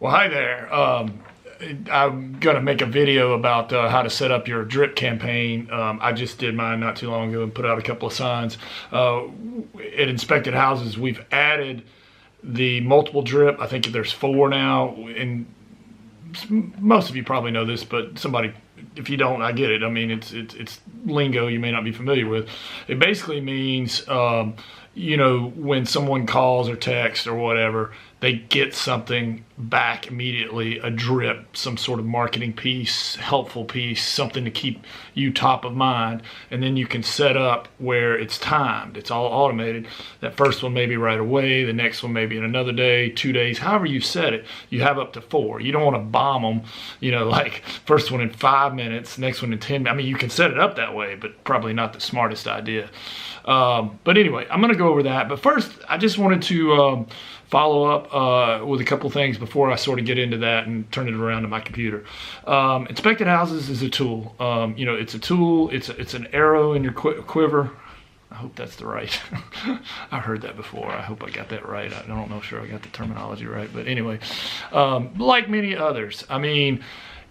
Well, hi there. I'm going to make a video about how to set up your drip campaign. I just did mine not too long ago and put out a couple of signs. At Inspected Houses, we've added the multiple drip. I think there's 4 now, and most of you probably know this, but if you don't, I get it. I mean, it's lingo you may not be familiar with. It basically means, when someone calls or texts or whatever, they get something back immediately, a drip, some sort of marketing piece, helpful piece, something to keep you top of mind. And then you can set up where it's timed. It's all automated. That first one may be right away. The next one may be in another day, 2 days, however you set it. You have up to 4. You don't want to bomb them, like first one in 5 minutes, next one in 10. I mean, you can set it up that way, but probably not the smartest idea. But anyway, I'm going to go over that. But first, I just wanted to follow up with a couple things before I sort of get into that and turn it around to my computer. Inspected Houses is a tool. It's a tool. It's an arrow in your quiver. I hope that's the right. I heard that before. I hope I got that right. I don't know sure I got the terminology right. But anyway, like many others, I mean,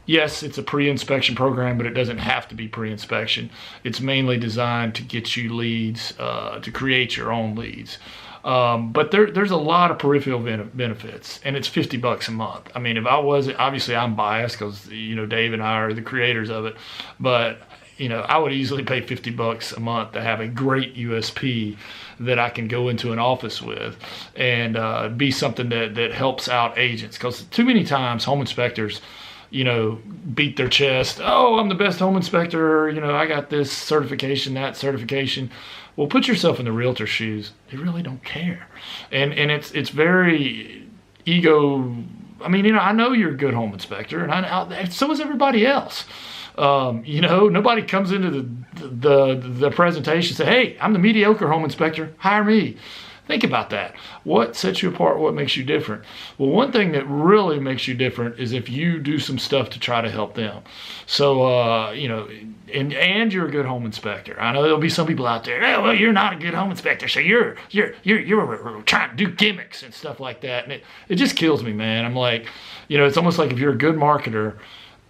yes, it's a pre-inspection program, but it doesn't have to be pre-inspection. It's mainly designed to get you leads, to create your own leads. But there's a lot of peripheral benefits, and it's $50 a month. I mean, if I wasn't, obviously I'm biased because, Dave and I are the creators of it, but, I would easily pay $50 a month to have a great USP that I can go into an office with and be something that helps out agents. Because too many times home inspectors, beat their chest. Oh, I'm the best home inspector. I got this certification, that certification. Well, put yourself in the realtor's shoes. They really don't care. And it's very ego. I mean, I know you're a good home inspector, and so is everybody else. Nobody comes into the presentation and say, hey, I'm the mediocre home inspector. Hire me. Think about that. What sets you apart? What makes you different? Well, one thing that really makes you different is if you do some stuff to try to help them. So, and you're a good home inspector. I know there'll be some people out there, oh, well, you're not a good home inspector, so you're trying to do gimmicks and stuff like that. And it just kills me, man. I'm like, it's almost like if you're a good marketer,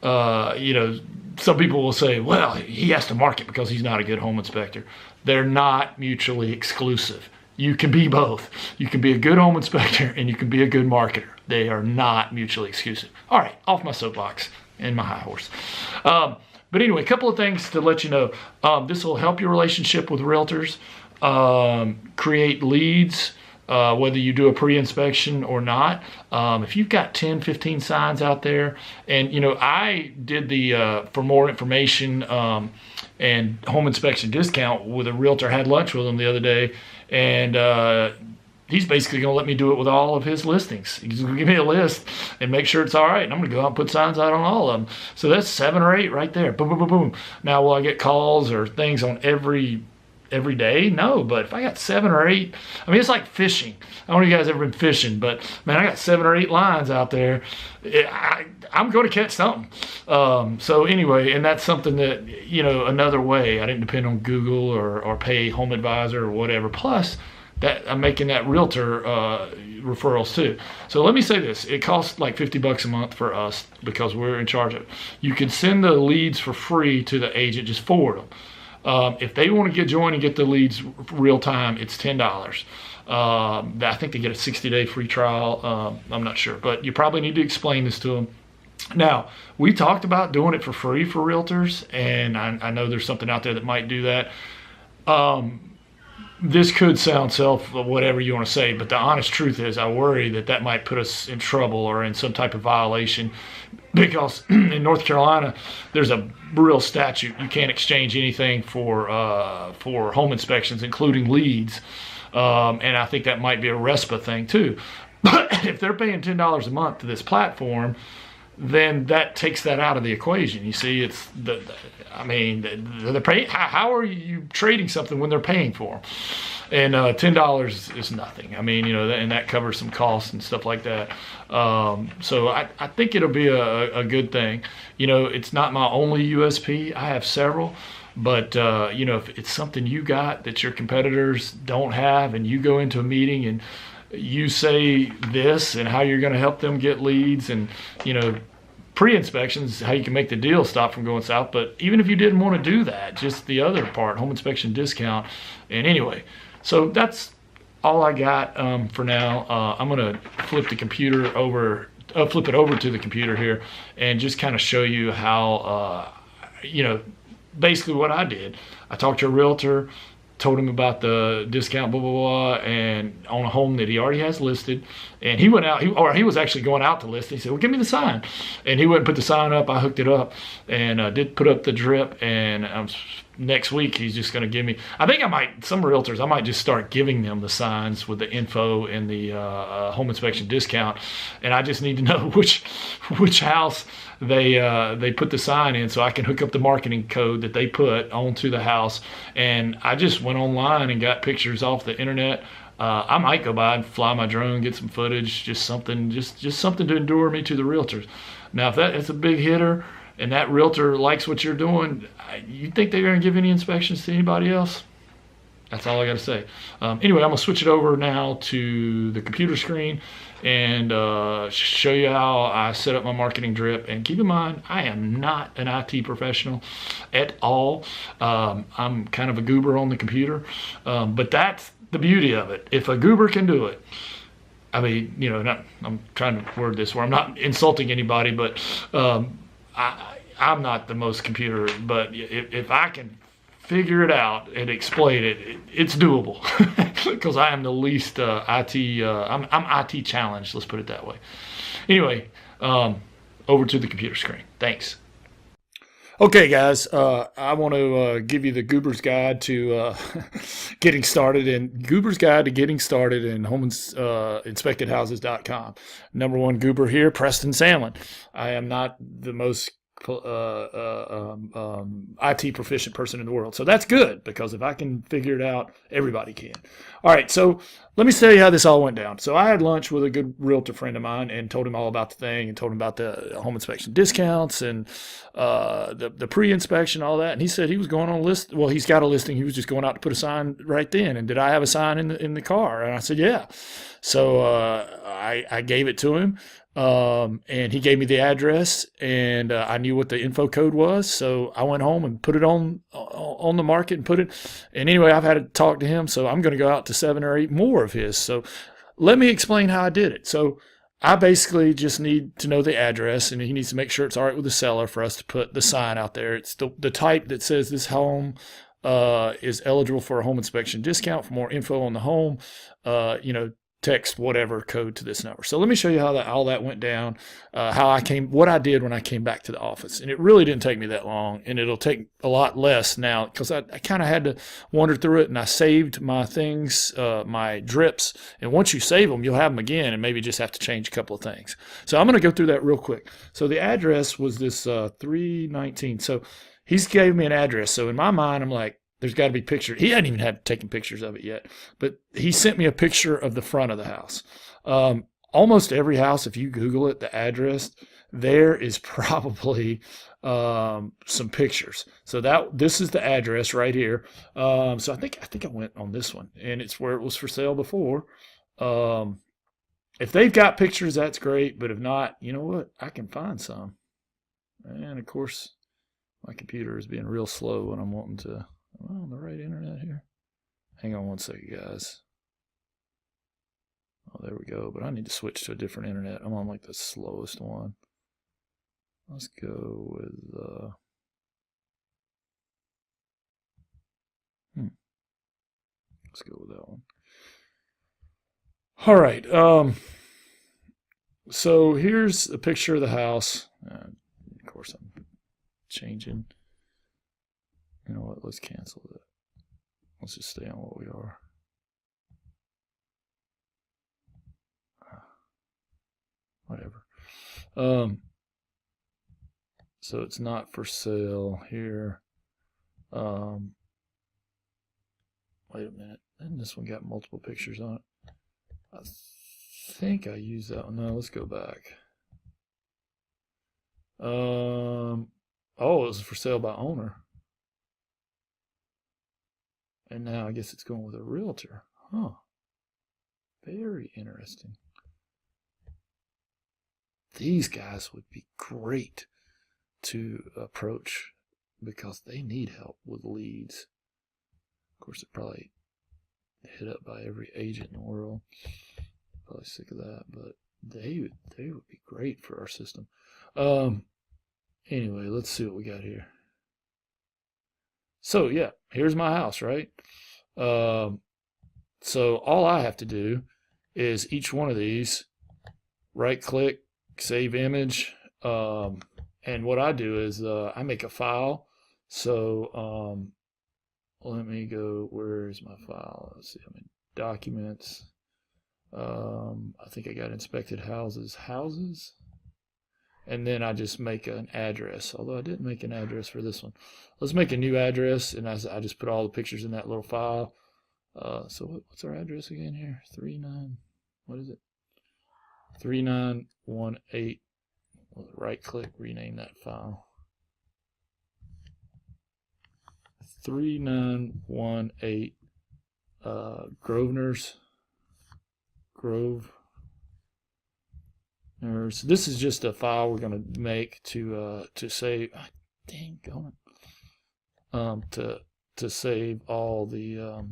some people will say, well, he has to market because he's not a good home inspector. They're not mutually exclusive. You can be both. You can be a good home inspector and you can be a good marketer. They are not mutually exclusive. All right, off my soapbox and my high horse. But anyway, a couple of things to let you know. This will help your relationship with realtors, create leads, whether you do a pre-inspection or not. If you've got 10, 15 signs out there, and I did the for more information and home inspection discount with a realtor. Had lunch with him the other day, and he's basically going to let me do it with all of his listings. He's going to give me a list and make sure it's all right. And I'm going to go out and put signs out on all of them. So that's 7 or 8 right there. Boom, boom, boom, boom. Now, will I get calls or things on every day? No, but if I got 7 or 8, I mean, it's like fishing. I don't know if you guys ever been fishing, but man, I got 7 or 8 lines out there. I'm going to catch something. So anyway, and that's something that, another way. I didn't depend on Google or pay Home Advisor or whatever. Plus, that I'm making that realtor referrals too. So let me say this: it costs like $50 a month for us because we're in charge of it. You can send the leads for free to the agent. Just forward them. If they want to join and get the leads real time, it's $10. I think they get a 60-day free trial. I'm not sure, but you probably need to explain this to them. Now, we talked about doing it for free for realtors, and I know there's something out there that might do that. This could sound whatever you want to say, but the honest truth is I worry that might put us in trouble or in some type of violation, because in North Carolina, there's a real statute. You can't exchange anything for home inspections, including leads. And I think that might be a RESPA thing too. But if they're paying $10 a month to this platform, then that takes that out of the equation. You see, they're paying. How are you trading something when they're paying for them? And $10 is nothing. I mean, and that covers some costs and stuff like that. So I think it'll be a good thing. It's not my only USP. I have several. But, if it's something you got that your competitors don't have, and you go into a meeting and you say this and how you're going to help them get leads, and pre-inspections, how you can make the deal stop from going south. But even if you didn't want to do that, just the other part, home inspection discount. And anyway, so that's all I got for now. I'm going to flip it over to the computer here and just kind of show you how, basically what I did. I talked to a realtor, told him about the discount, blah, blah, blah, and on a home that he already has listed. And he went out, he was actually going out to list. He said, well, give me the sign. And he went and put the sign up. I hooked it up and did put up the drip. And next week, he's just going to give me, I think some realtors, I might just start giving them the signs with the info and the home inspection discount. And I just need to know which house they put the sign in, so I can hook up the marketing code that they put onto the house. And I just went online and got pictures off the internet. I might go by and fly my drone, get some footage, just something to endure me to the realtors. Now, if it's a big hitter and that realtor likes what you're doing, you think they're going to give any inspections to anybody else? That's all I got to say. Anyway, I'm going to switch it over now to the computer screen and show you how I set up my marketing drip. And keep in mind, I am not an IT professional at all. I'm kind of a goober on the computer, but that's the beauty of it. If a goober can do it, I mean, I'm trying to word this where I'm not insulting anybody, but I'm not the most computer, but if I can figure it out and explain it, it's doable because I am the least IT. I'm IT challenged. Let's put it that way. Anyway, over to the computer screen. Thanks. Okay, guys, I want to give you the Goober's Guide to getting started in HomeInspectedHouses.com. Number one goober here, Preston Sandlin. I am not the most IT proficient person in the world. So that's good, because if I can figure it out, everybody can. All right, so let me tell you how this all went down. So I had lunch with a good realtor friend of mine and told him all about the thing and told him about the home inspection discounts and the pre-inspection, all that. And he said he was going on a list. Well, he's got a listing. He was just going out to put a sign right then. And did I have a sign in the car? And I said, yeah. So I gave it to him. And he gave me the address, and I knew what the info code was. So I went home and put it on the market and put it. And anyway, I've had to talk to him, so I'm going to go out to 7 or 8 more of his. So let me explain how I did it. So I basically just need to know the address, and he needs to make sure it's all right with the seller for us to put the sign out there. It's the type that says this home is eligible for a home inspection discount. For more info on the home, text whatever code to this number. So let me show you how all that went down, what I did when I came back to the office. And it really didn't take me that long, and it'll take a lot less now, because I kind of had to wander through it, and I saved my things, my drips. And once you save them, you'll have them again and maybe just have to change a couple of things. So I'm going to go through that real quick. So the address was this 319. So he's gave me an address. So in my mind, I'm like, there's got to be pictures. He hadn't even had taken pictures of it yet, but he sent me a picture of the front of the house. Almost every house, if you Google it, the address, there is probably some pictures. So this is the address right here. So I think I went on this one, and it's where it was for sale before. If they've got pictures, that's great. But if not, you know what? I can find some. And of course, my computer is being real slow when I'm wanting to. Am I on the right internet here? Hang on one second, guys. Oh, there we go. But I need to switch to a different internet. I'm on like the slowest one. Let's go with let's go with that one. All right. So here's a picture of the house. Of course, I'm changing. You know what? Let's cancel that. Let's just stay on what we are. Whatever. So it's not for sale here. Wait a minute. And this one got multiple pictures on it. I think I used that one. No, let's go back. Oh, it was for sale by owner. And now I guess it's going with a realtor. Huh. Very interesting. These guys would be great to approach because they need help with leads. Of course, they're probably hit up by every agent in the world. Probably sick of that, but they would be great for our system. Anyway, let's see what we got here. So yeah, here's my house, right? So all I have to do is each one of these, right click, save image, and what I do is I make a file. So let me go, where's my file? Let's see, I'm in documents. I think I got inspected houses. And then I just make an address, although I didn't make an address for this one. Let's make a new address, and I just put all the pictures in that little file. So what's our address again here? 39, what is it? 3918. Right click, rename that file. 3918 Grove. So this is just a file we're going to make to save. Dang going. To save all the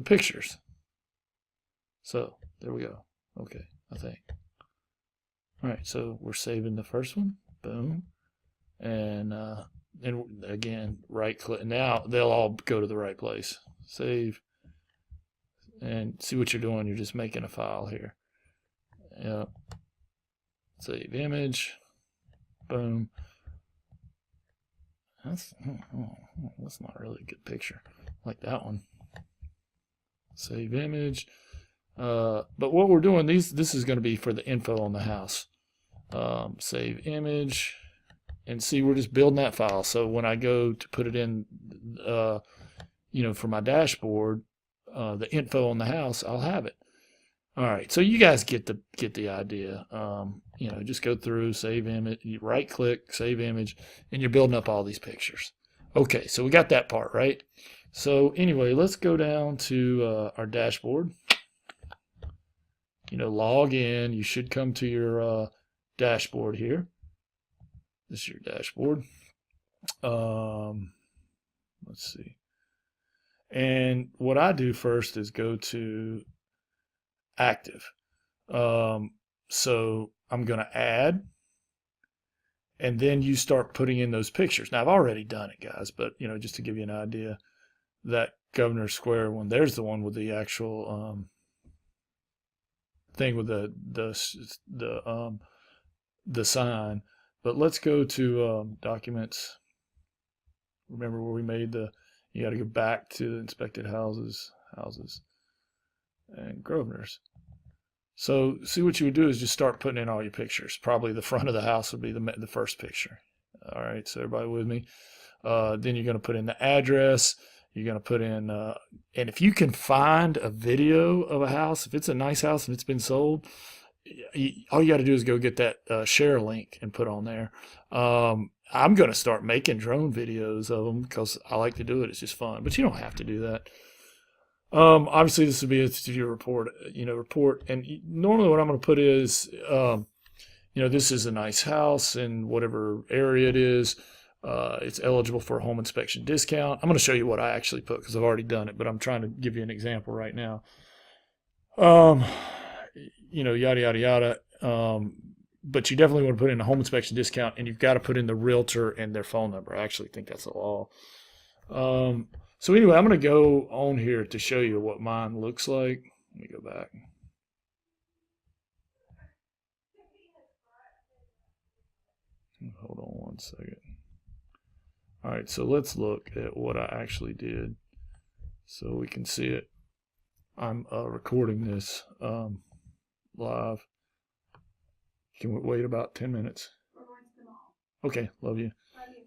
pictures. So there we go. Okay, I think. All right, so we're saving the first one. Boom, and again, right click. Now they'll all go to the right place. Save, and see what you're doing. You're just making a file here. Yep. Save image. Boom. That's not really a good picture. Like that one. Save image. But what we're doing, this is going to be for the info on the house. Save image. And see, we're just building that file. So when I go to put it in, for my dashboard, the info on the house, I'll have it. All right, so you guys get the idea. Just go through, save image, you right click, save image, and you're building up all these pictures. Okay, so we got that part, right? So anyway, let's go down to our dashboard. Log in. You should come to your dashboard here. This is your dashboard. Let's see. And what I do first is go to active. So I'm going to add, and then you start putting in those pictures. Now I've already done it, guys, but just to give you an idea, that Governor Square one, there's the one with the actual thing with the sign. But let's go to documents. Remember where we made you got to go back to inspected houses, and Grosvenor's. So see, what you would do is just start putting in all your pictures. Probably the front of the house would be the first picture. All right, so everybody with me? Then you're going to put in the address. You're going to put in, and if you can find a video of a house, if it's a nice house and it's been sold, all you got to do is go get that share link and put on there. I'm going to start making drone videos of them because I like to do it. It's just fun, but you don't have to do that. Obviously this would be a studio report, and normally what I'm going to put is, this is a nice house in whatever area it is. It's eligible for a home inspection discount. I'm going to show you what I actually put because I've already done it, but I'm trying to give you an example right now. Yada, yada, yada. But you definitely want to put in a home inspection discount, and you've got to put in the realtor and their phone number. I actually think that's the law. So anyway, I'm going to go on here to show you what mine looks like. Let me go back. Hold on one second. All right, so let's look at what I actually did so we can see it. I'm recording this live. Can we wait about 10 minutes? We're going to the mall. Okay, love you. Love you.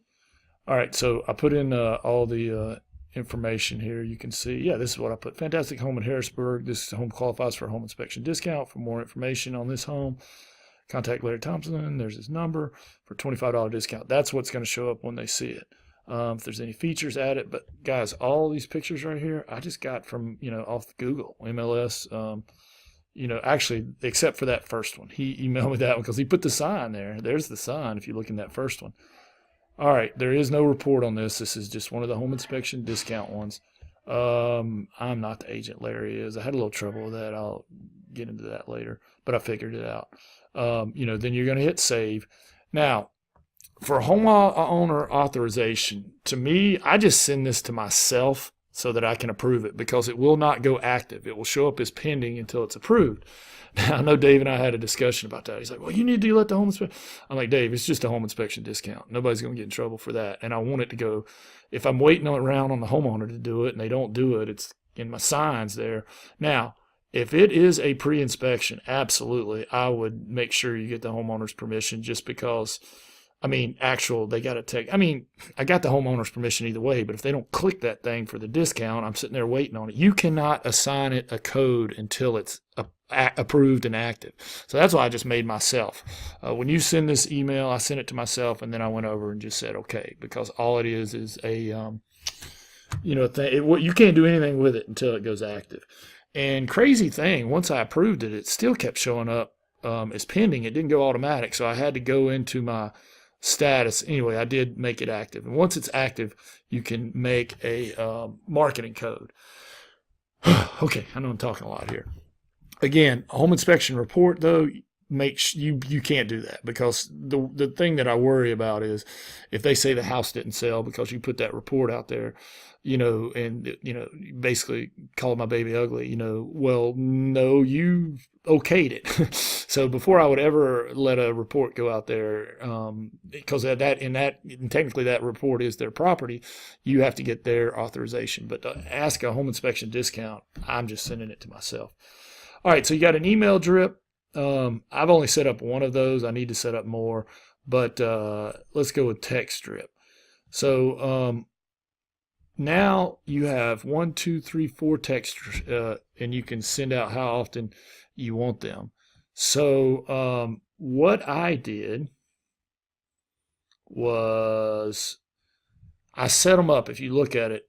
All right, so I put in all the information here. You can see, yeah, this is what I put. Fantastic home in Harrisburg. This home qualifies for a home inspection discount. For more information on this home, contact Larry Thompson. There's his number for $25 discount. That's what's going to show up when they see it. If there's any features, add it. But guys, all these pictures right here, I just got from, off Google, MLS. Actually, except for that first one. He emailed me that one because he put the sign there. There's the sign if you look in that first one. All right, there is no report on this. This is just one of the home inspection discount ones. I'm not the agent, Larry is. I had a little trouble with that. I'll get into that later, but I figured it out. Then you're going to hit save. Now, for homeowner authorization, to me, I just send this to myself so that I can approve it because it will not go active. It will show up as pending until it's approved. Now, I know Dave and I had a discussion about that. He's like, well, you need to let the home inspection. I'm like, Dave, it's just a home inspection discount. Nobody's going to get in trouble for that. And I want it to go, if I'm waiting around on the homeowner to do it and they don't do it, it's in my signs there. Now, if it is a pre-inspection, absolutely, I would make sure you get the homeowner's permission just because, they got to take, I got the homeowner's permission either way, but if they don't click that thing for the discount, I'm sitting there waiting on it. You cannot assign it a code until it's approved and active. So that's why I just made myself. When you send this email, I sent it to myself, and then I went over and just said, okay, because all it is a, you can't do anything with it until it goes active. And crazy thing, once I approved it, it still kept showing up as pending. It didn't go automatic, so I had to go into my status. Anyway, I did make it active. And once it's active, you can make a marketing code. Okay, I know I'm talking a lot here. Again, a home inspection report, though, makes you can't do that because the thing that I worry about is if they say the house didn't sell because you put that report out there, and basically call my baby ugly, well, no, you okayed it. So before I would ever let a report go out there, because technically that report is their property, you have to get their authorization. But to ask a home inspection discount, I'm just sending it to myself. All right, so you got an email drip. I've only set up one of those. I need to set up more, but let's go with text drip. So now you have 1, 2, 3, 4 texts, and you can send out how often you want them. So what I did was I set them up. If you look at it,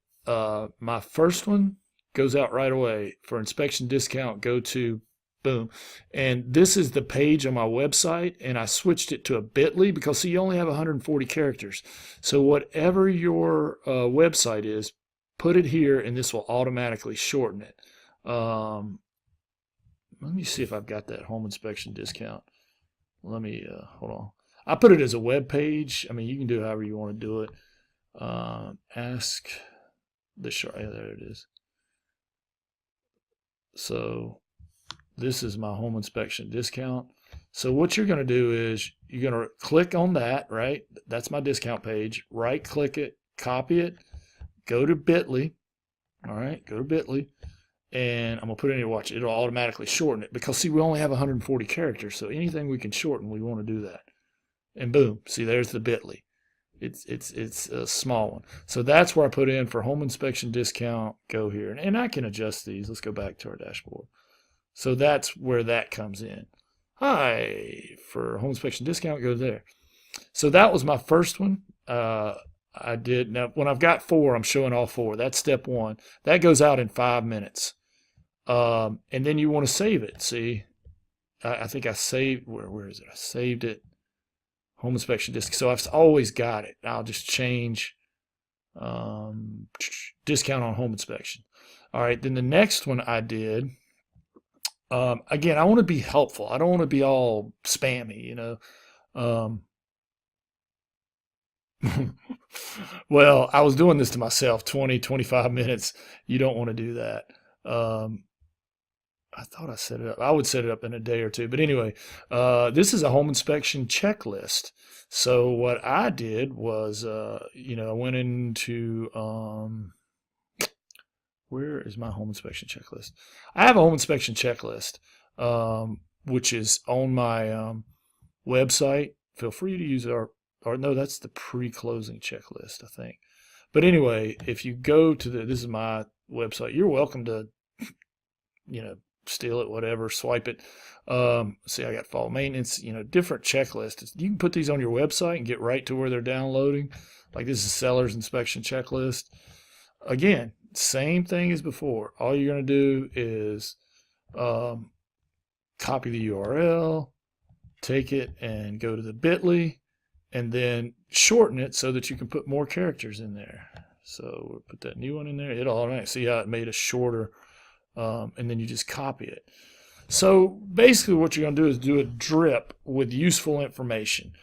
my first one goes out right away. For inspection discount, go to boom. And this is the page on my website, and I switched it to a bit.ly because, see, you only have 140 characters. So whatever your website is, put it here, and this will automatically shorten it. Let me see if I've got that home inspection discount. Let me, hold on. I put it as a web page. You can do however you want to do it. Ask the shark. Yeah, there it is. So this is my home inspection discount. So what you're going to do is you're going to click on that, right? That's my discount page. Right click it, copy it, go to bit.ly. All right, go to bit.ly. And I'm going to put it in here, watch. It'll automatically shorten it because, see, we only have 140 characters. So anything we can shorten, we want to do that. And boom, see, there's the bit.ly. It's a small one. So that's where I put in for home inspection discount. Go here. And I can adjust these. Let's go back to our dashboard. So that's where that comes in. Hi, for home inspection discount, go there. So that was my first one. I did. Now, when I've got 4, I'm showing all 4. That's step 1. That goes out in 5 minutes. And then you want to save it. See, I think I saved, where is it? I saved it. Home inspection discount. So I've always got it. I'll just change discount on home inspection. All right. Then the next one I did, again, I want to be helpful. I don't want to be all spammy, Well, I was doing this to myself, 20, 25 minutes. You don't want to do that. I thought I set it up. I would set it up in a day or two. But anyway, this is a home inspection checklist. So what I did was, I went into, where is my home inspection checklist? I have a home inspection checklist, which is on my website. Feel free to use or no, that's the pre-closing checklist, I think. But anyway, if you go to this is my website. You're welcome to, steal it, whatever, swipe it. See, I got fall maintenance, different checklists. You can put these on your website and get right to where they're downloading. Like this is seller's inspection checklist. Again, same thing as before. All you're going to do is copy the URL, take it and go to the bit.ly, and then shorten it so that you can put more characters in there. So we'll put that new one in there. It'll automatically see how it made it shorter, and then you just copy it. So basically what you're going to do is do a drip with useful information.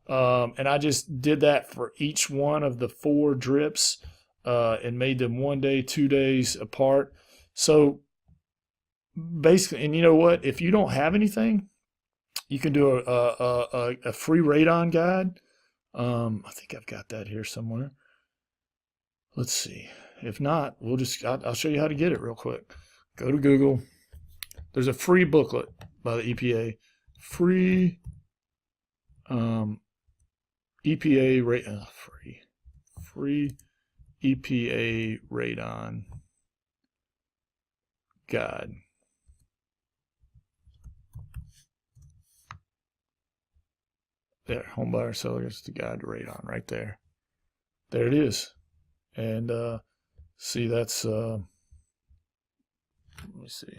And I just did that for each one of the 4 drips and made them 1 day, 2 days apart. So basically, and you know what? If you don't have anything, you can do a free radon guide. I think I've got that here somewhere. Let's see. If not, I'll show you how to get it real quick. Go to Google. There's a free booklet by the EPA. Free EPA free EPA radon guide. There, home buyer seller gets the guide to radon right there. There it is. And see, that's let me see.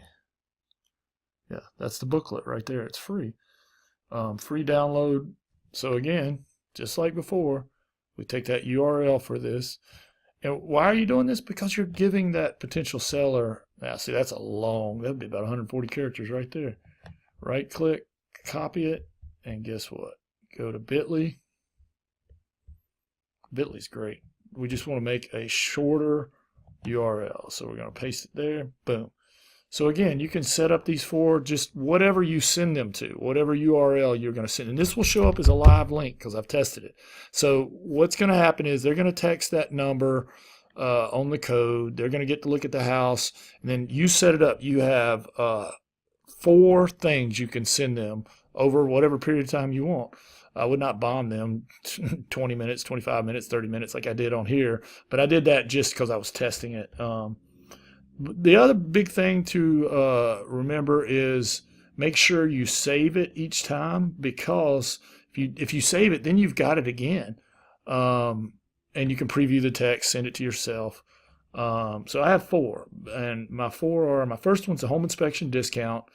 Yeah, that's the booklet right there. It's free. Free download. So again, just like before, we take that URL for this. And why are you doing this? Because you're giving that potential seller, now see, that's that'd be about 140 characters right there. Right click, copy it, and guess what? Go to bit.ly. Bit.ly's great. We just want to make a shorter URL. So we're going to paste it there. Boom. So again, you can set up these 4, just whatever you send them to, whatever URL you're going to send. And this will show up as a live link because I've tested it. So what's going to happen is they're going to text that number on the code. They're going to get to look at the house. And then you set it up. You have 4 things you can send them over whatever period of time you want. I would not bomb them 20 minutes, 25 minutes, 30 minutes like I did on here. But I did that just because I was testing it. The other big thing to remember is make sure you save it each time, because if you save it, then you've got it again. And you can preview the text, send it to yourself. So I have 4. And my 4 are, my first one's a home inspection discount.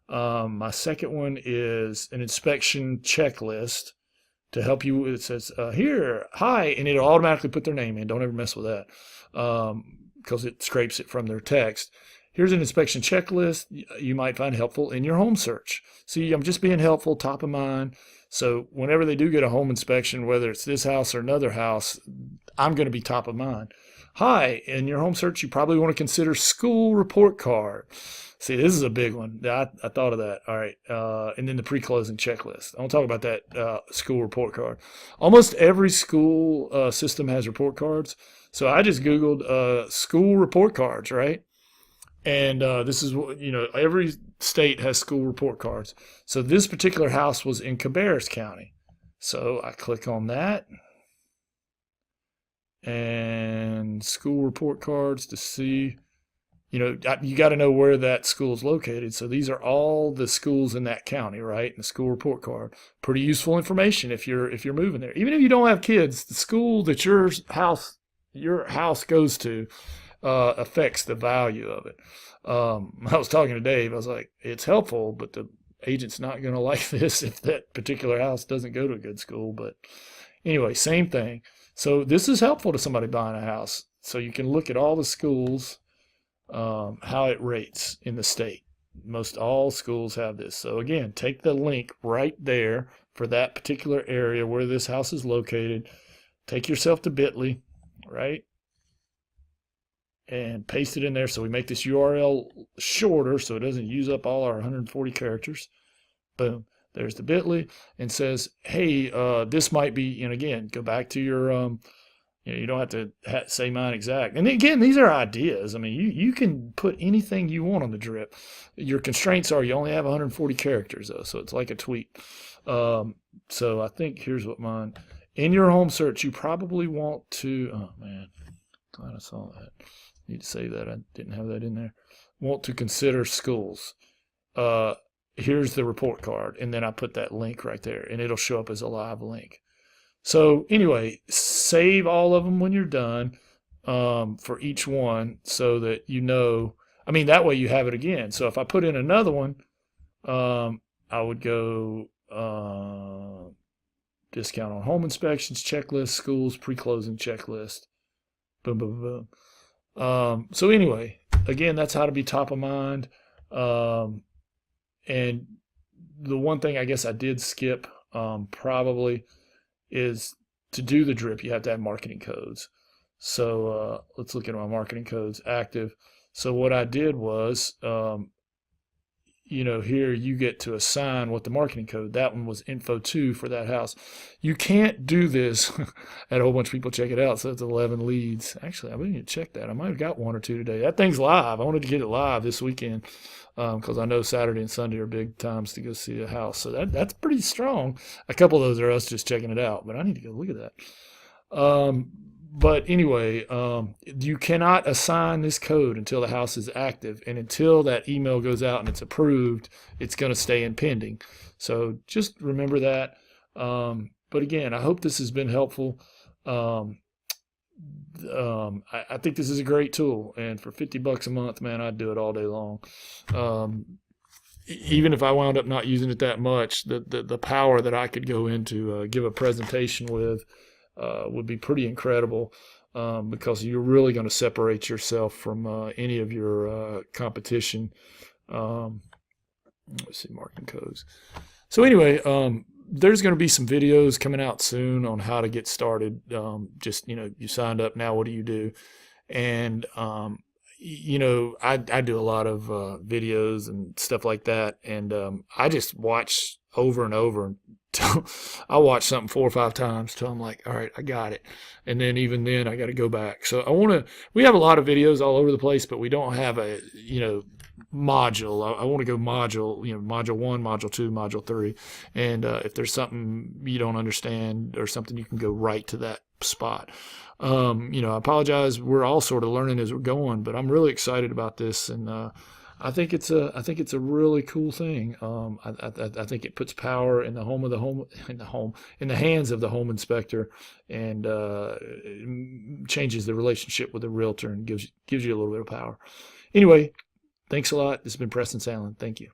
My second one is an inspection checklist to help you. It says, here, hi, and it'll automatically put their name in. Don't ever mess with that because it scrapes it from their text. Here's an inspection checklist you might find helpful in your home search. See, I'm just being helpful, top of mind. So whenever they do get a home inspection, whether it's this house or another house, I'm going to be top of mind. Hi, in your home search, you probably want to consider school report card. See, this is a big one. I thought of that. All right. And then the pre-closing checklist. I want to talk about that school report card. Almost every school system has report cards. So I just Googled school report cards, right? And this is what, every state has school report cards. So this particular house was in Cabarrus County. So I click on that. And school report cards to see, you got to know where that school is located. So these are all the schools in that county, right? And the school report card, pretty useful information if you're moving there. Even if you don't have kids, the school that your house goes to affects the value of it. I was talking to Dave. I was like, it's helpful, but the agent's not going to like this if that particular house doesn't go to a good school. But anyway, same thing. So this is helpful to somebody buying a house. So you can look at all the schools, how it rates in the state. Most all schools have this. So again, take the link right there for that particular area where this house is located. Take yourself to bit.ly, right? And paste it in there. So we make this URL shorter so it doesn't use up all our 140 characters. Boom. There's the bit.ly, and says, hey, this might be, and again, go back to your, you don't have to say mine exact. And again, these are ideas. I mean, you can put anything you want on the drip. Your constraints are you only have 140 characters, though, so it's like a tweet. So I think here's what mine, in your home search, you probably want to, oh, man, glad I saw that. Need to save that. I didn't have that in there. want to consider schools. Here's the report card. And then I put that link right there, and it'll show up as a live link. So anyway, save all of them when you're done, for each one, so that you know. I mean, that way you have it again. So if I put in another one, I would go discount on home inspections, checklist, schools, pre-closing checklist. Boom, boom, boom. So anyway, again, that's how to be top of mind. And the one thing I guess I did skip, probably, is to do the drip, you have to have marketing codes. So let's look at my marketing codes active. So what I did was, here you get to assign what the marketing code. That one was info2 for that house. You can't do this. Had a whole bunch of people check it out. So it's 11 leads. Actually, I didn't even check that. I might have got 1 or 2 today. That thing's live. I wanted to get it live this weekend, because I know Saturday and Sunday are big times to go see a house. So that's pretty strong. A couple of those are us just checking it out, but I need to go look at that. But anyway, you cannot assign this code until the house is active, and until that email goes out and it's approved, it's going to stay in pending. So just remember that. But again, I hope this has been helpful. I think this is a great tool, and for $50 a month, man, I'd do it all day long. Even if I wound up not using it that much, the power that I could go into, give a presentation with, would be pretty incredible, because you're really going to separate yourself from any of your competition. Let's see, marketing codes. So anyway, there's going to be some videos coming out soon on how to get started. Just, you signed up, now what do you do? And I do a lot of videos and stuff like that, and I just watch over and over until I watch something 4 or 5 times till I'm like, all right, I got it. And then even then I got to go back. So we have a lot of videos all over the place, but we don't have a, module. I want to go module, module 1, module 2, module 3. And if there's something you don't understand or something, you can go right to that spot. I apologize. We're all sort of learning as we're going, but I'm really excited about this. And, I think it's a really cool thing. I think it puts power in the hands of the home inspector, and changes the relationship with the realtor and gives you a little bit of power. Anyway, thanks a lot. This has been Preston Sandlin. Thank you.